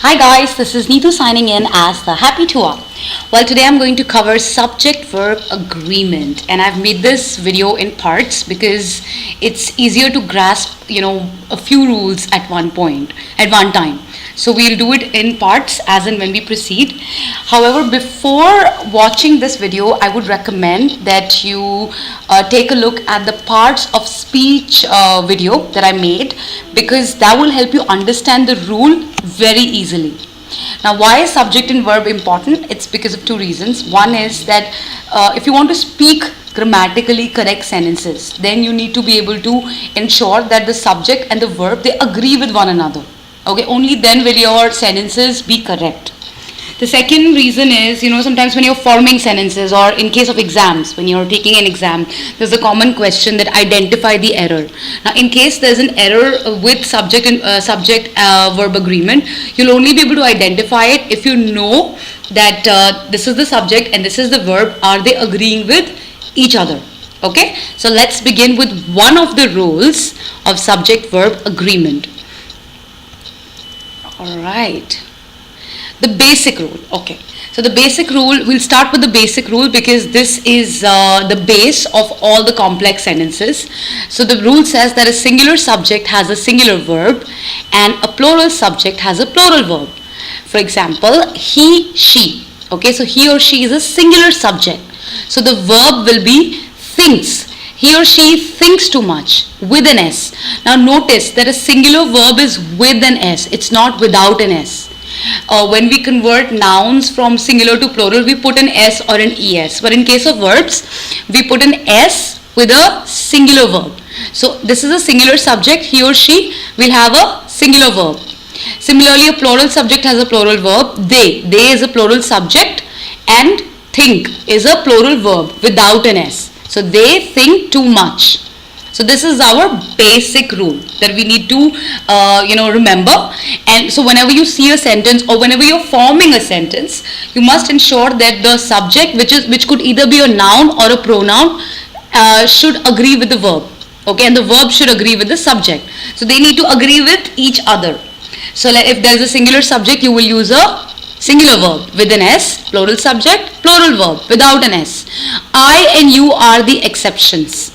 Hi guys, this is Neetu signing in as the Happy Tour. Well, today I'm going to cover subject-verb agreement, and I've made this video in parts because it's easier to grasp, a few rules at one time. So we'll do it in parts as and when we proceed. However, before watching this video, I would recommend that you take a look at the parts of speech video that I made, because that will help you understand the rule very easily. Now, why is subject and verb important? It's because of two reasons. One is that if you want to speak grammatically correct sentences, then you need to be able to ensure that the subject and the verb, they agree with one another. Okay, only then will your sentences be correct. The second reason is, sometimes when you're forming sentences, or in case of exams, when you're taking an exam, there's a common question that identify the error. Now, in case there's an error with subject and subject-verb agreement, you'll only be able to identify it if you know that this is the subject and this is the verb. Are they agreeing with each other? Okay, so let's begin with one of the rules of subject-verb agreement. Alright, the basic rule. Okay, so the basic rule, we'll start with the basic rule because this is the base of all the complex sentences. So the rule says that a singular subject has a singular verb and a plural subject has a plural verb. For example, he, she. Okay, so he or she is a singular subject. So the verb will be thinks. He or she thinks too much, with an S. Now notice that a singular verb is with an S. It's not without an S. When we convert nouns from singular to plural, we put an S or an ES. But in case of verbs, we put an S with a singular verb. So this is a singular subject. He or she will have a singular verb. Similarly, a plural subject has a plural verb. They is a plural subject, and think is a plural verb without an S. So they think too much. So this is our basic rule that we need to remember. And so whenever you see a sentence or whenever you're forming a sentence, you must ensure that the subject, which could either be a noun or a pronoun, should agree with the verb. Okay, and the verb should agree with the subject. So they need to agree with each other. So if there's a singular subject, you will use a singular verb with an S, plural subject, plural verb without an S. I and you are the exceptions.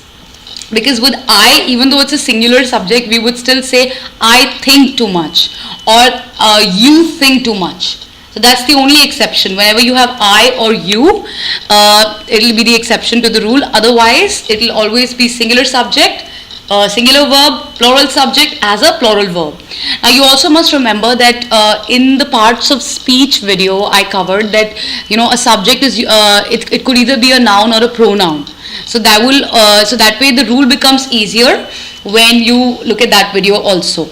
Because with I, even though it's a singular subject, we would still say I think too much or you think too much. So that's the only exception. Whenever you have I or you, it'll be the exception to the rule. Otherwise, it'll always be singular subject, singular verb, plural subject as a plural verb. Now you also must remember that in the parts of speech video I covered that a subject is it could either be a noun or a pronoun. So that way the rule becomes easier when you look at that video also.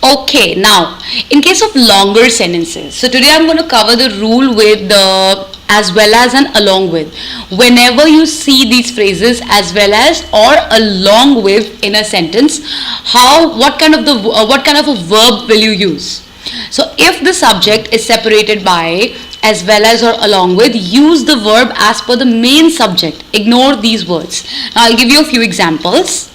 Okay, now in case of longer sentences, so today I'm going to cover the rule with the as well as and along with. Whenever you see these phrases as well as or along with in a sentence, what kind of a verb will you use? So if the subject is separated by as well as or along with, use the verb as per the main subject. Ignore these words. Now I'll give you a few examples.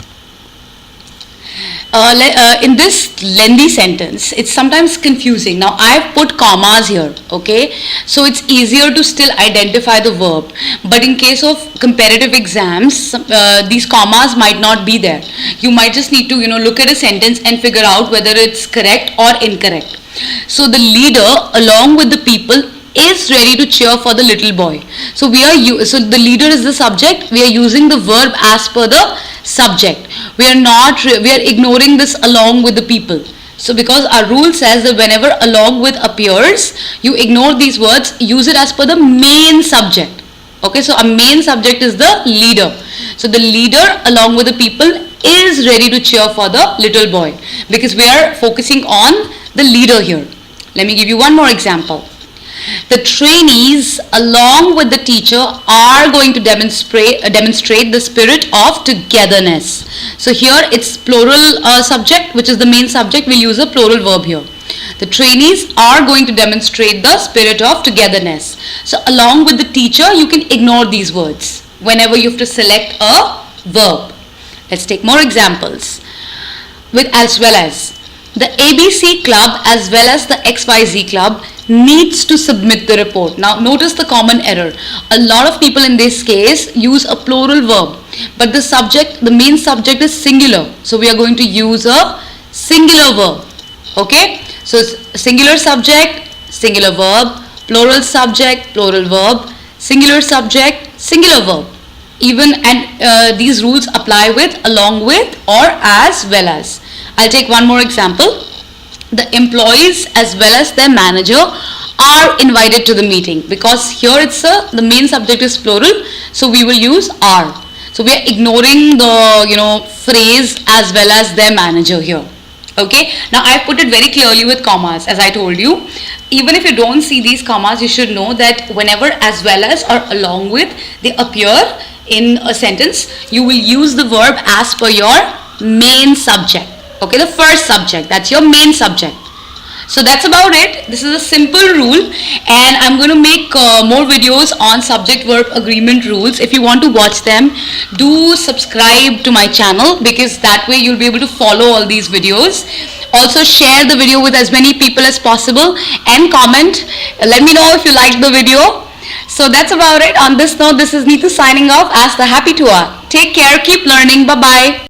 In this lengthy sentence, it's sometimes confusing. Now I've put commas here, okay, so it's easier to still identify the verb. But in case of comparative exams, these commas might not be there. You might just need to look at a sentence and figure out whether it's correct or incorrect. So the leader along with the people is ready to cheer for the little boy. So the leader is the subject. We are using the verb as per the subject. We are ignoring this along with the people. So because our rule says that whenever along with appears, you ignore these words, use it as per the main subject. Okay, so our main subject is the leader. So the leader along with the people is ready to cheer for the little boy, because we are focusing on the leader here. Let me give you one more example. The trainees along with the teacher are going to demonstrate the spirit of togetherness. So here it's plural subject, which is the main subject. We'll use a plural verb here. The trainees are going to demonstrate the spirit of togetherness. So along with the teacher, you can ignore these words whenever you have to select a verb. Let's take more examples with as well as. The ABC club as well as the XYZ club needs to submit the report. Now notice the common error. A lot of people in this case use a plural verb, but the main subject is singular. So we are going to use a singular verb. Okay? So it's singular subject, singular verb, plural subject, plural verb, singular subject, singular verb. These rules apply with, along with, or as well as. I'll take one more example. The employees as well as their manager are invited to the meeting, because here the main subject is plural, so we will use are. So we are ignoring the phrase as well as their manager here. Okay, now I put it very clearly with commas, as I told you. Even if you don't see these commas, you should know that whenever as well as or along with they appear in a sentence, you will use the verb as per your main subject. Okay, the first subject, that's your main subject. So that's about it. This is a simple rule, and I'm going to make more videos on subject-verb agreement rules. If you want to watch them, do subscribe to my channel, because that way you'll be able to follow all these videos. Also share the video with as many people as possible and comment. Let me know if you liked the video. So that's about it. On this note, this is Neetu signing off as the Happy Tour. Take care, keep learning. Bye-bye.